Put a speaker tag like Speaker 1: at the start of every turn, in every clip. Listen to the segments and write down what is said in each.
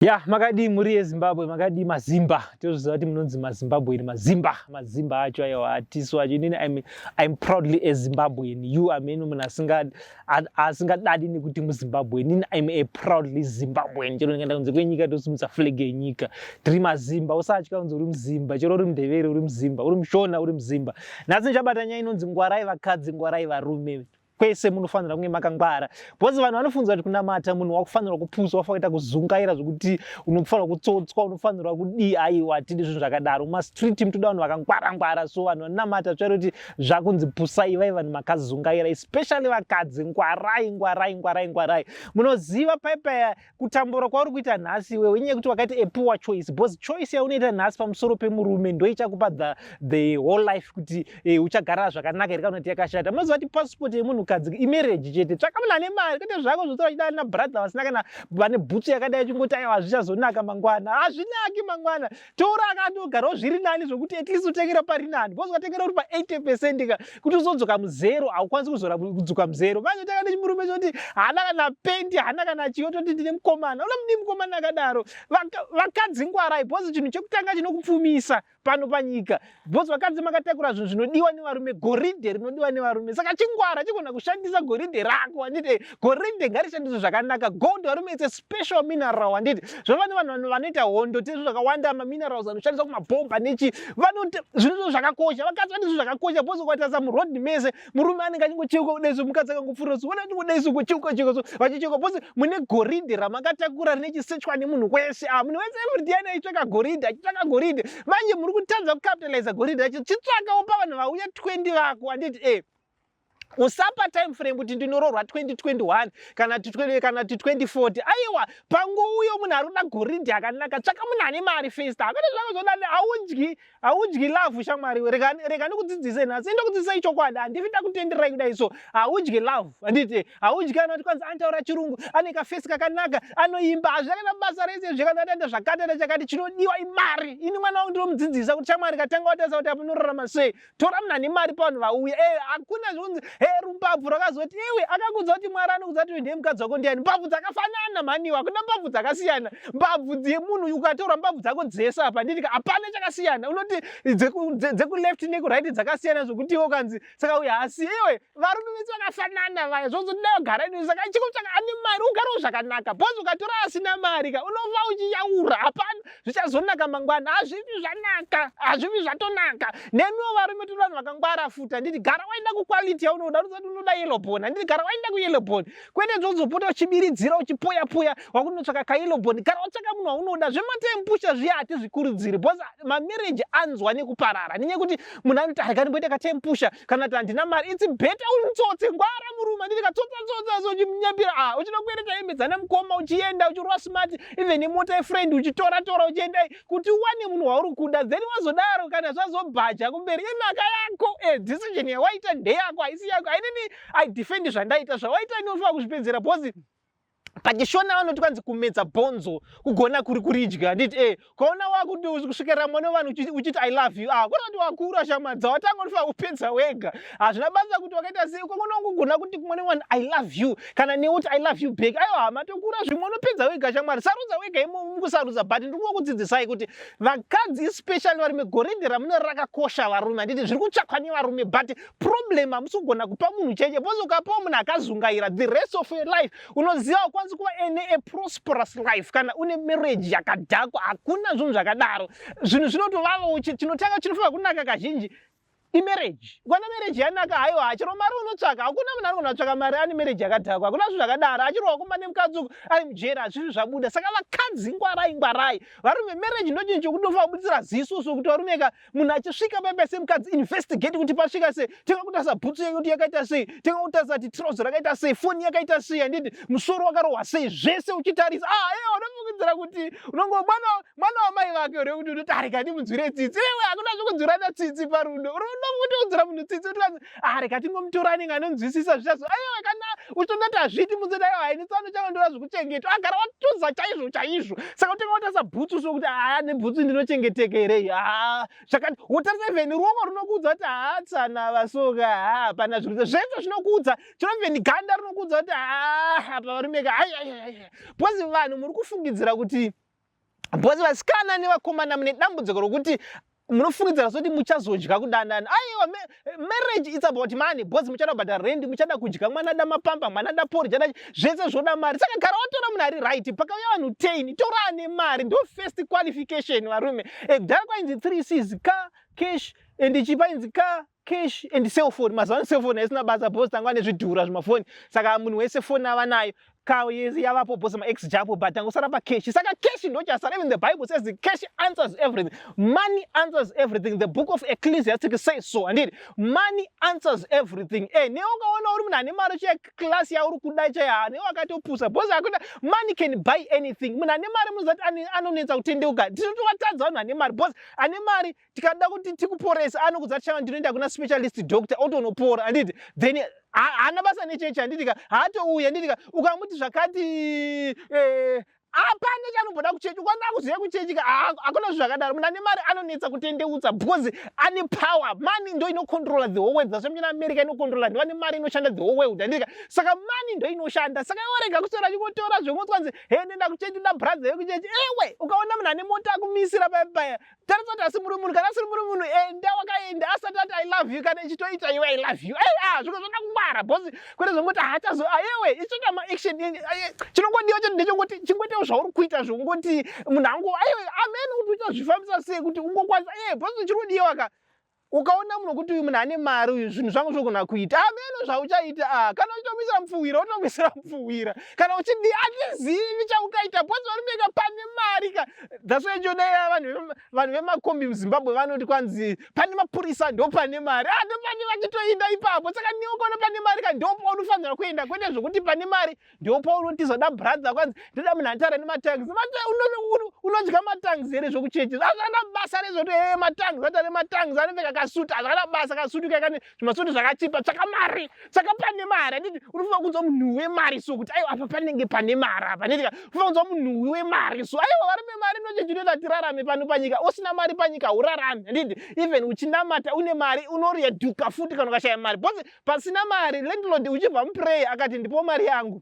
Speaker 1: Ya, makadi muri eZimbabwe, makadi mazimba. Tozviziva kuti munonzi maZimbabwe mazimba acho aiwa atisu acho. Inini I'm proudly a Zimbabwean. You amene munhu asingadadi nekuti muZimbabwe. Inini I'm a proudly Zimbabwean. Chero ndikaenda kunze kwenyika tosimudza flag yenyika. Tiri mazimba, usatya kunzi uri muzimba. Chero uri mudevere uri muzimba, uri mushona uri muzimba. Nhasi ndichabata nyaya inonzi ngwarai vakadzi, ngwarai varume. Kwese munofanira kunge makangwara. Bozi vanhu vanofunza kuti kunamata munhu wakufanira kupuswa, wafanira kuzungaira zvokuti unofanira kutsotswa, unofanira kudii aiwa tidi zvinhu zvakadaro. Mastreet mutoda vanhu vakangwara so vanhu vanamata tsvaira kuti zvakunzi pusai vai vanhu makazungaira, especially vakadzi. Ngwarai. Munoziva paipa kutambura kwauri kuita nhasi wewe inyaya kuti wakaita a poor choice. Bozi choice yaunoita nhasi pamusoro pemurume ndo ichakupa the whole life kuti uchagara zvakanaka here kana kuti yakashata. Munoziva kuti passport yemunhu kadzi imarriage chete. Tsvaka munhu ane mari, kwete zvako zvotora uchida na brother vasina kana vane bhutsu yakadai chingoti aiwa zvichazonaka mangwana. Hazvinaki mangwana. Tora akandogarawo zviri nani zvokuti at least utengera pari nani. Bozi ukatengera uri pa 80% ka kuti uzodzoka muzero haukwanisi kuzora kudzoka muzero. Manje tanga nechimurume choti hana kana pendi, hana kana chiyo toti ndine mukomana. Una mudi mukomana akadaro. Vakadzi ngwarai. Bozi chinhu chekutanga chinokupfumisa pano panyika. Bozi vakadzi makatakura zvinhu zvinodiwa nevarume, goride rinodiwa nevarume. Saka chingwara chigona kushandisa goride rako. Handiti goride ngarishandiswe zvakanaka. Gold varume it's a special mineral. Handiti zvava nevanhu vanoita hondo tezvo zvakawanda maminerals anoshandiswa kumabhomba nechi vanoti zvinhu zvakakosha. Vakadzi vane zvinhu zvakakosha. Bozi ukaita samuroad mese murume anenge achingocheuka kudai so mukadzi akangofura so wona kudai so kucheuka so vachicheuka. Bozi mune goride ramakatakura rinechisechwa nemunhu wese. Munhu wese everyday aitsvaka goride achitsvaka goride. Manje muri kutadza kukapitaliza goride racho. Chitsvakawo pavanhu vauya 20 vako. Handiti usapa time frame kuti ndinoroorwa 2021 kana 2040. Aiwa pangouyo munhu ari kuda goride akanaka. Tsvaka munhu ane mari first. Kwete zvako zvodani haudyi love shamwari. Rega ndikudzidzise nhasi. Ndokudzidzisai chokwadi. Handifi ndakutenderai kudai so haudyi love. Handiti haudyi kana kuti kwanzi anotaura chirungu, ane kafesi kakanaka, anoimba. Hazvakana basa rese zvekana ataita zvakati chakati chinodiwa imari. Ini mwana wangu ndinomudzidzisa kuti shamwari katanga watarisa kuti apunorarama sei. Tora munhu ane mari pavanhu vauya. Hakuna zvonzi rumbabvu rakazoti iwe akakudza kuti Mwari anokudza kuti ndiye mukadzi wako ndiani. Mbabvu dzakafanana maniwa, hakuna mbabvu dzakasiyana. Mbabvu dzemunhu ukatora mbabvu dzako dzese apa nditi hapana chakasiyana. Unoti dzeku left neku right dzakasiyana zvokuti iwe kanzi saka uya asi iwe varume vese vakafanana vaya zvozodai kugara newe. Saka chikutsvaka ane mari ugarawo zvakanaka. Bozi ukatora asina mari ka unofa uchiyaura. Hapana zvichazonaka mangwana. Hazvivi zvanaka, hazvivi zvatonaka. Nemiwo varume tiri vanhu vakangwara futa. Nditi gara waenda kuquality yaunoda usati unoda yellow bone. Handiti gara waenda kuyellow bone. Kwete dzozopota uchibiridzira uchipoya wakunotsvaka kayellow bone. Gara watsvaka munhu waunoda. Zvematemupusha zviya hatizvikurudziri. Bozi mamarriage anzwa nekuparara. Nenyaya yekuti munhu anoti hakanimboita katemupusha kana kuti handina mari. It's better utsotse ngwara murume. Handiti katsotsa so uchimunyambira uchida kuereta hembe dzana mukoma uchienda uchirwa smart even nemota yefriend uchitora uchienda kuti uwane munhu wauri kuda. Then wazodaro kana zvazobhaja kumberi inhaka yako. Decision yawaita ndeyako haisi yako. Hainini aidefendi zvandaita zvawaita inofanira kuzvipedzera. Bozi pachishona vanoti kwanzi kumedza bhonzo kugona kuri kuridya. Handiti kwaona wakuti kusvikira mone vanhu uchiti I love you. Kuti wakura shama dzawatanga unofanira kupedza wega. Hazvina basa kuti wakaita sei kwakona kugona kuti kumone vanhu I love you kana nekuti I love you back. Aiwa matokura zvimwe unopedza wega shamwari. Sarudza wega imo mukusarudza but ndiri kukudzidzisai kuti vakadzi especially varume goride ramune rakakosha varume. Handiti zviri kutsvakwa nevarume but problem hamusi kugona kupa munhu cheche. Bozi ukapawo munhu akazungaira the rest of your life unoziva kwanzi kuva ene a prosperous life kana une marriage yakadhakwa. Hakuna zvinhu zvakadaro. Zvinhu zvinotovava chinotanga chinofanira kunaka kazhinji imarriage. Kwana marriage yanaka haiwa chero mari unotsvaka. Hakuna munhu anogona kutsvaka mari ane marriage yakadhakwa. Hakuna zvinhu zvakadaro. Achirwa kumba nemukadzi ari mujera hazvizvi zvabuda. Saka vakadzi ngwarai. Varume marriage ndochinhu chokuti unofanira kubudzira ziso so kuti varumeka munhu achisvika paipa semukadzi investigate kuti pasvika sei. Tenga kutarisa bhutsu yekuti yakaita sei. Tenga kutarisa kuti trouser rakaita sei. Foni yakaita sei. Handiti musoro wakarohwa sei. Zvese uchitarisa. Unofungidzira kuti unongo mwana wamai vake uri kuti unoti rega ndimunzwire tsitsi. Hakuna zvokunzwirana tsitsi parudo. Kuti udzira munhu tsitsi rega tingomutora anenge anonzwisisa zvichazo. Aiwa kana uchitondati hazviti munzira aiwa haini tsano chanondora zvekuchengetwa. Agara watuza chaizvo. Saka utenga watarisa bhutsu sokuti nebhutsu ndinochengeteka here. Zvakati wotarisa even ruoko runokuudza kuti tsana vasoka hapana zviri zvese zvinokuudza. Chino even ganda rinokuudza kuti apa varumeka. Bozi vanhu muri kufungidzira kuti Bhozi vasikana nevakomana mune dambudziko rokuti munofungidzira kuti muchazodya kudanana. Aiwa, marriage it's about money. Bhozi muchada kubhadhara rent, muchada kudya, mwana da mapamba, mwana da porridge, zvese zvoda mari. Saka gara watora munhu ari right. Pakauya vanhu 10, tora ane mari. Ndo first qualification varume. Kudhara kwainzi 3 C's: car, cash, and chipainzi car, cash and cell phone. Mazano cell phone haisina basa bhozi tangwa nezvidhura zvimafoni. Saka munhu wese phone ava nayo. Kawo yese yavapo bhozi ma-ex japo but angosara pa-cash. Saka cash ndo chasara. Even the Bible says the cash answers everything. Money answers everything. The book of Ecclesiastes says so. Indeed, money answers everything. Neukaona uri munhu ane mari chaya class yauri kudai chaya newakatopusa bhozi akuti money can buy anything. Munhu ane mari muzati anonetsa kutendeuka. Tinotovatadza vanhu ane mari bhozi ane mari tikada kuti tikuporesa anokudza chava ndinoenda kuna specialist doctor otonopora. Indeed, then haana basa nechechi. Handitika haatouya. Handitika ukamuti zvakati apane chanomboda kuchechi ukanda kuziva kuchechi akuna zvakadaro. Munhu ane mari anonetsa kutendeutsa because ane power. Money ndo inocontrola the whole world. Zvasvemina America inocontrola ndo ane mari inoshanda the whole world. Handika saka money ndo inoshanda. Saka iworega kusora chikotora zvomotwanzi nenda kuchechi nda brother yekuchechi. Ewe ukaona munhu ane mota akumisira paya tariswa kuti asi muri munhu kana asiri muri munhu enda wakaenda asati ati I love you kana ichitoita iwe I love you. Zviko zvoda kungwara bhozi kwete zvongoti hachazo ewe ichoita ma-action chinongodiwa cho ndechongoti chingoitewo zvauri kuita zvongoti munhu angu aiwe amene kuti uchazvifambisa sei kuti ungokwanisa bhozi chirikudiwa ka ukaona munhu kuti uyu munhu ane mari uyu zvinhu zvangu zvogona kuita amene zvauchaita kana uchitomwisira mupfuwira unomwisira mupfuwira kana uchidi atizivi chaukaita bhozi varimeka pane mari ka. That's why chodaya vanhu vemakombi muZimbabwe vanoti kwanzi pane mapurisa ndo pane mari ndo pane vachitoinda ipapo. Saka neukaona pane mari ka ndo paunofanira kuenda kwete zvokuti pane mari ndo paunotizoda brother kwanzi ndoda munhu anotara nemataxi unodya mataxi here zvokuchechi azvana basa rezvoti mataxi atare mataxi anopfeka kasuti azvana basa kasuti kakane zvimasuti zvakachipa tsvaka mari tsvaka pane mari. Handiti unofanira kunzwa munhu wemari so kuti aiwa apa panenge pane mari apa. Handiti unofanira kunzwa munhu wemari so aiwa varume mari nochechi inoita tirarame pano panyika. Usina mari panyika urarame. Handiti even uchinamata une mari unorieduka futi kana ukashaya mari bhozi pasina mari landlord uchibva muprayer akati ndipo mari yangu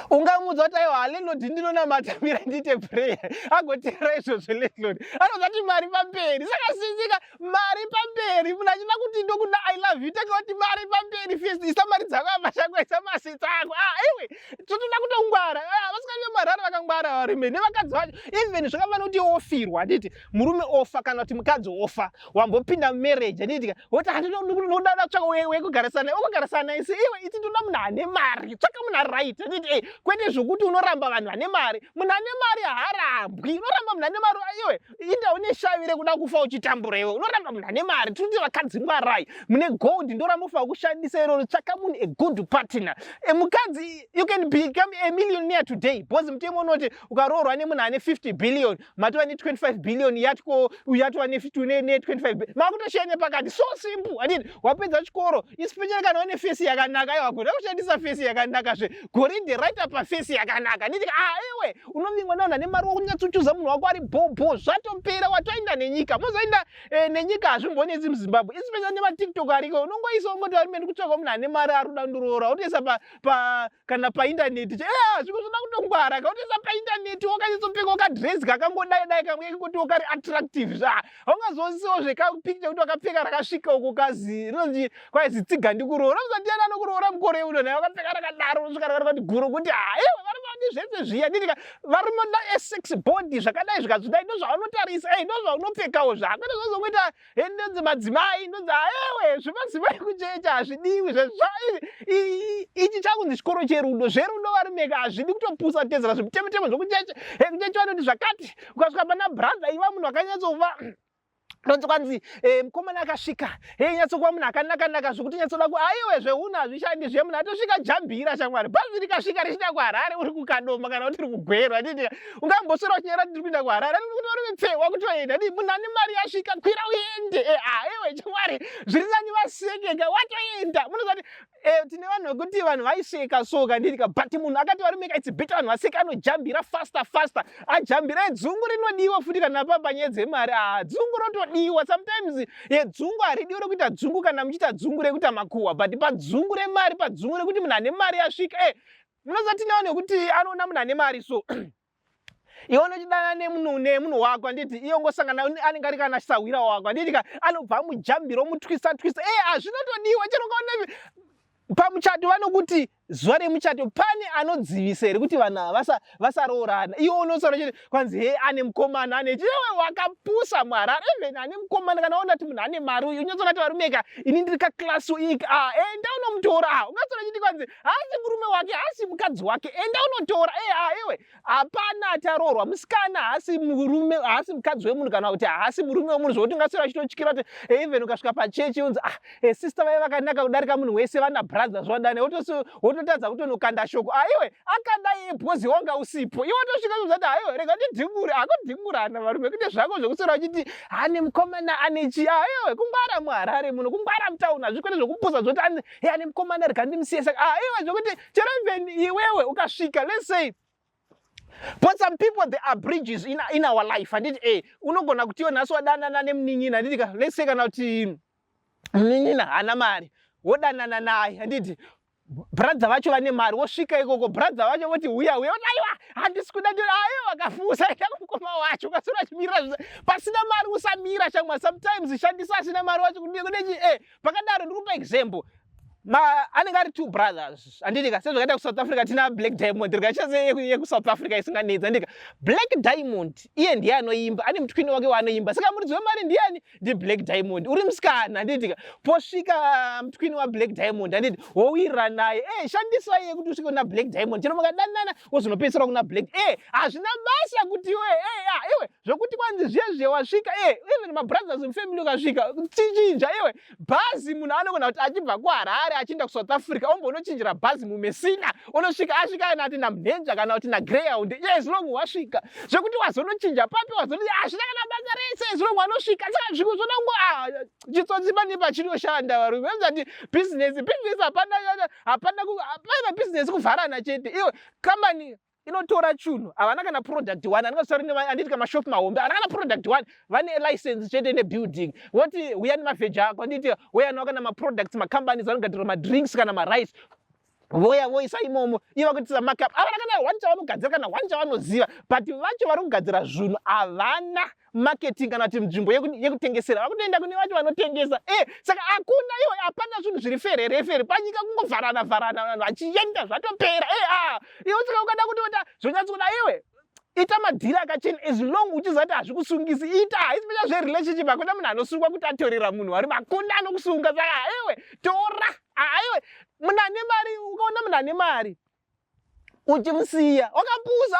Speaker 1: ungamudza kuti aiwa landlord ndinonamata mira ndiite prayer agotera izvozvo landlord anozati mari pamberi. Saka sinzika mari pamberi munhu achida kuti ndokuda I love you taka kuti mari pamberi first isa mari dzako amashango isa masitsa ako iwe totoda kutongwara vasikana vemarara vakangwara varume nevakadzi vacho even zvakafanira kuti ofirwa. Handiti murume ofa kana kuti mukadzi ofa wambopinda mumarriage. Handiti woti handinoda tsvaka wekugarisana ukugarisana isi iwe iti ndoda munhu ane mari tsvaka munhu ari right. Handiti kwete zvokuti unoramba vanhu vane mari. Munhu ane mari haarambwi. Unoramba munhu ane mari iwe inda une shavire kuda kufa uchitambura iwe unoramba munhu ane mari. Toti vakadzi ngwarai mune gold ndoramba ufa kushandisa iroro tsvaka munhu a good partner. Mukadzi you can become a millionaire today bhozi mutemo unoti ukaroorwa nemunhu ane 50 billion matova ne 25 billion yatova ne 25 billion makutoshiya nepakati so simple. Handiti wapedza chikoro especially kana une face yakanaka aiwa kuda kushandisa face yakanaka goride right apa face yakanaka. Handiti iwe unovingwa navanhu ane mari wakunyatsochuza munhu wako ari bhobho zvatopera watoenda nenyika mozoenda nenyika hazvimbonetsi muZimbabwe especially nematiktok ariko unongoisa ungoti varume ndikutsvaka munhu ane mari ari kuda kundoroora utoisa kana paindaneti zviko zvoda kutongwara kautisa paindaneti wakanyatsopheka wakadresi kakangodai kamwe kekuti wakari attractive haungazosiwo zvekapicture kuti wakapfeka rakasvika uko kazi rinonzi kwaizi tsiga ndikuroora uzandiyana anokuroora mukore uno naye wakapfeka rakadaro unosvika rakati guru kuti iwe varume zvese zviya nditika varume da sex body zvakadai zvikazodai ndozvaanotarisa ndozvaunopfekawo zvakwete zvozokuita ndonzi madzimai ndonzi ewe zvemadzimai kuchecha hazvidiwi ichi chakunzi chikoro cherudo zverudo varumeka hazvidi kutopusa tezera zvimutemo zvokuchecha kuchecha vanoti zvakati ukasvika pana brother iva munhu akanyatsova nonzi kwanzi mukomana akasvika nyatsokuva munhu akanaka zvokuti nyatsoda aiwe zveunhu hazvishandi zve munhu atosvika jambira shamwari bhazi rikasvika richida kuharare uri kukadoma kana kuti uri kugwerwa nditi ungambosora uchinyera tiri kuenda kuharare kuti varume pfewa kutoenda ndi munhu ane mari yasvika kwira uende iwe chamwari zviri nani vasekeka watoenda munozati tine vanhu vekuti vanhu vaiseka soka nditika but munhu akati varumeka it's better vanhu vaseka anojambira faster ajambira dzungu rinodiwa futi kana papanyaya dzemari dzungu rotodiwa sometimes dzungu haridiwi rekuita dzungu kana muchiita dzungu rekuita makuhwa but padzungu remari padzungu rekuti munhu ane mari yasvika munozati tine vanhu vekuti anoona munhu ane mari so iwe unochidana nemunhu wako handiti iye ungosangana anenge ari kana sawira wako handiti ka anobva mujambiro mutwisa hazvinotodiwa chero ukaona pamuchato vanokuti zuva remuchato pane anodzivisa here kuti vanhu ava vasaroorana iwe unosara chete kwanzi he ane mukomana ane chiwe wakapusa mwarara even ane mukomana kana waona kuti munhu ane mari uyu unyatsona kuti varumeka ini ndiri kaklasi ika enda unomutora ungatsona chiti kwanzi haasi murume wake haasi mukadzi wake enda unotora iwe hapana acharoorwa musikana haasi murume haasi mukadzi wemunhu kana kuti haasi murume wemunhu zvokuti ungasara achitotyira kuti even ukasvika pachechi unzi sister vaive vakanaka kudarika munhu wese vana brothers vadane wototadza kuti unokanda shoko iwe akanda iye bhozi wanga usipo iwe watosvika kuzati iwe rega ndidhingure akudhingurana varume kuti zvako zvokusora uchiti ane mukomana ane chi iwe kungwara muharare muno kungwara mutauni hazvikwete zvokupusa zvoti ane mukomana rega ndimusiye saka iwe zvokuti chero even iwewe ukasvika let's say but some people there are bridges in our life handiti unogona kuti iwe nhasi wadanana nemunin'ina handiti ka let's say kana kuti munin'ina hana mari wodanana naye handiti brother vacho vane mari wosvika ikoko brother vacho voti uya aiwa handisi kuda ndiro wakafusa ita kumukoma wacho ukasora chimirira pasina mari usamira chamwa sometimes shandisa asina mari wacho kudechi pakadaro ndikupa example anenge ari two brothers andidika sezvakaita kuSouth Africa tina Black Diamond rikachase yekuSouth Africa isinganetsi andika Black Diamond iye ndiye anoimba ane mutwini wake waanoimba saka muridzi wemari ndiani ndi Black Diamond uri musikana andidika posvika mutwini waBlack Diamond anditi wowirira naye shandisa iye kuti usvike kuna Black Diamond chino mukadanana wozonopedzisira kuna Black hazvina basa kuti iwe zvokuti kwanzi zviye wasvika even mabrothers mufamily ukasvika tichinja iwe bhazi munhu anogona kuti achibva kuHarare achienda kuSouth Africa ombonochinjira bhazi mumesina unosvika asvika anati namhenja kana kuti nagreyhound as long wasvika zvokuti wazonochinja papi wazonoti hazvina kana basa rese as long wanosvika saka zviku zvonango chitsotsi pane pachinoshanda varume ozati business hapana business kuvharana chete iwe kambani inotora chunhu havana kana product one anditi kamashop mahombe havana kana product one vane license chete nebuilding woti uya nemavheji ako anditi uya nowakana maproducts macompanies anogadzira madrinks kana marice voisa imomo iva kutisa makeup havana kana one chavanogadzira kana one chavanoziva but vacho vari kugadzira zvinhu havana marketing kana kuti nzvimbo yekutengesera vakutoenda kune vacho vanotengesa saka hakuna iwe hapana zvinhu zviri fererefere panyika kungovharana vanhu vachienda zvatopera iwe saka ukada kuti zvonyatsi kuda iwe ita madhiri akachena as long uchizati hazvikusungisi ita especially zverelationship hakuna munhu anosungwa kuti atorera munhu vari makunda anokusunga saka iwe tora iwe munhu ane mari ukaona munhu ane mari uchimusiya wakapusa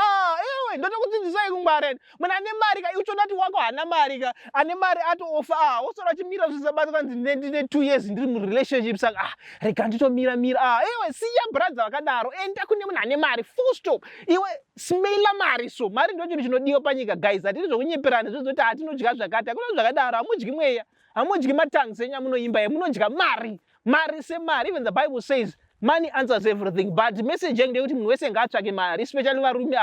Speaker 1: iwe ndotokudzidzisai kungwareni munhu ane mari ka uchiona kuti wako hana mari ka ane mari atoofa wosora uchimira zvisabata kanzi ndine 2 years ndiri murelationship saka rega nditomira iwe siya brother vakadaro enda kune munhu ane mari full stop iwe smaila mari so mari ndo chinhu chinodiwa panyika guys hatiti zvokunyeperana zvozoti hatinodya zvakati hakuna zvakadaro hamudyi mweya hamudyi matangs enyamunoimba munodya mari semari even the Bible says money answers everything but message yangu ndeyekuti munhu wese ngaatsvake mari especially varume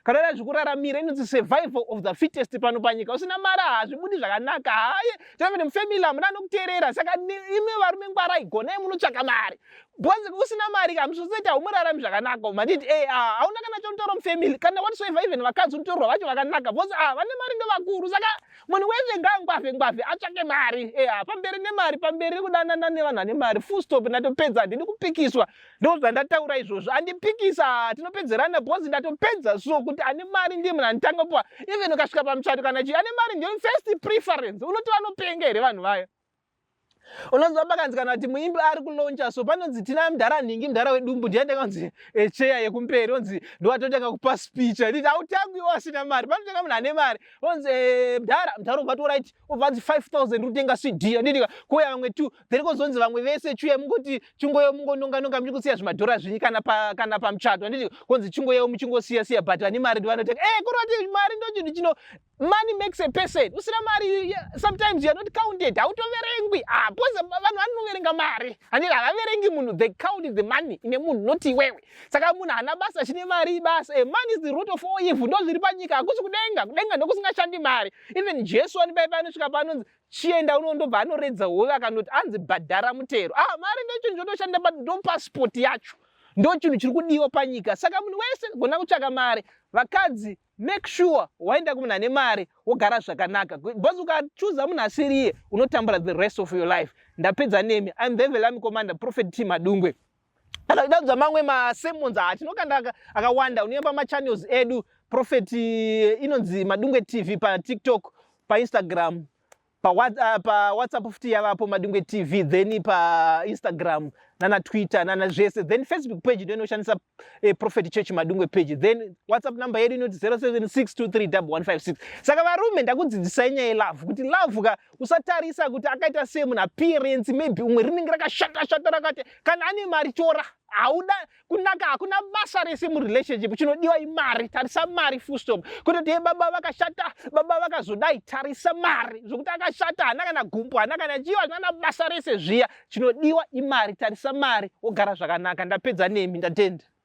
Speaker 1: kana zvekuraramira inonzi survival of the fittest pano panyika usina mari hazvibudi zvakanaka tavene mufamily hamuna anokuteerera saka ime varume ngwarai gonai munotsvaka mari bhozi usina mari kamusoseti haumurarami zvakanaka matiti hauna kana chaunotaura mufamily kana whatsoever even vakadzi unotorwa vacho vakanaka bhozi vane mari ndovakuru saka munhu wese ngangwavhe atsvake mari pamberi nemari pamberi kudanana nevanhu ane mari full stop ndatopedza handidi kupikiswa ndo zvandataura izvozvo handipikisa tinopedzerana bhozi ndatopedza so kuti ane mari ndiye munhu anotanga kuwa even ukasvika pamuchato kana ane mari ndiyo first preference unoti vanopenga here vanhu vaya unonzwa pakanzi kana kuti muimbi ari kuloncha so panonzi tina mudhara nhingi mudhara wedumbu ndiende kanzi cheya yekumberi onzi ndowatotanga kupa speech handiti hautangi iwo asina mari panotenga munhu ane mari onzi mudhara ubva toright ubvanzi 5000 rutenga cd handiti kuya vamwe 2 then kozonzi vamwe vese chuya mungoti chungoyo mungononga muchingosiya zvimadhora zvinyi kana pamuchato handiti konzi chungoyo muchingosiya but vane mari ndivanotenga kuroti mari ndo chinhu chino money makes a person usina mari sometimes you are not counted hautoverengwi because vanhu vanoverenga mari handiti havaverengi munhu they count the money ine munhu not iwewe saka munhu hana basa chine mari basa money is the root of all evil ndo zviri panyika hakusi kudenga ndokusingashandi mari even jesu anibaiba anosvika panonzi chienda unondobva anoredza hove akanoti anzi bhadhara mutero mari ndo chinhu chotoshanda ndo passport yacho ndo chinhu chiri kudiwa panyika saka munhu wese gona kutsvaka mari vakadzi make sure waenda kumunhu ane mari wogara zvakanaka, because ukachuza munhu asiriye unotambura the rest of your life. Ndapedza nemi. I'm the Velami Commander, Prophet Madungwe. Kana udadza mamwe masermons atinokanda akawanda unoyamba machannels edu Prophet inonzi Madungwe TV pa TikTok, pa Instagram, pa WhatsApp futi yavapo Madungwe TV, then pa Instagram nana Twitter nana zvese, then Facebook page ndoinoshandisa Prophet Church Madungwe page, then WhatsApp number yedu inoti 0762311156. Saka varume ndakudzidzisai nyaya yelove, kuti love ka usatarisa kuti akaita semunhu appearance, maybe umwe rinenge rakashata rakati kana ane mari chora hauda kunaka, hakuna basa rese murelationship, chinodiwa imari. Tarisa mari full stop. Kuti baba vakashata, baba vakazodai, tarisa mari. Zvokuti akashata hana kana gumbo, hana kana chiwa, hana basa rese zviya, chinodiwa imari. Tarisa mari wogara zvakanaka. Ndapedza nemi, ndatenda.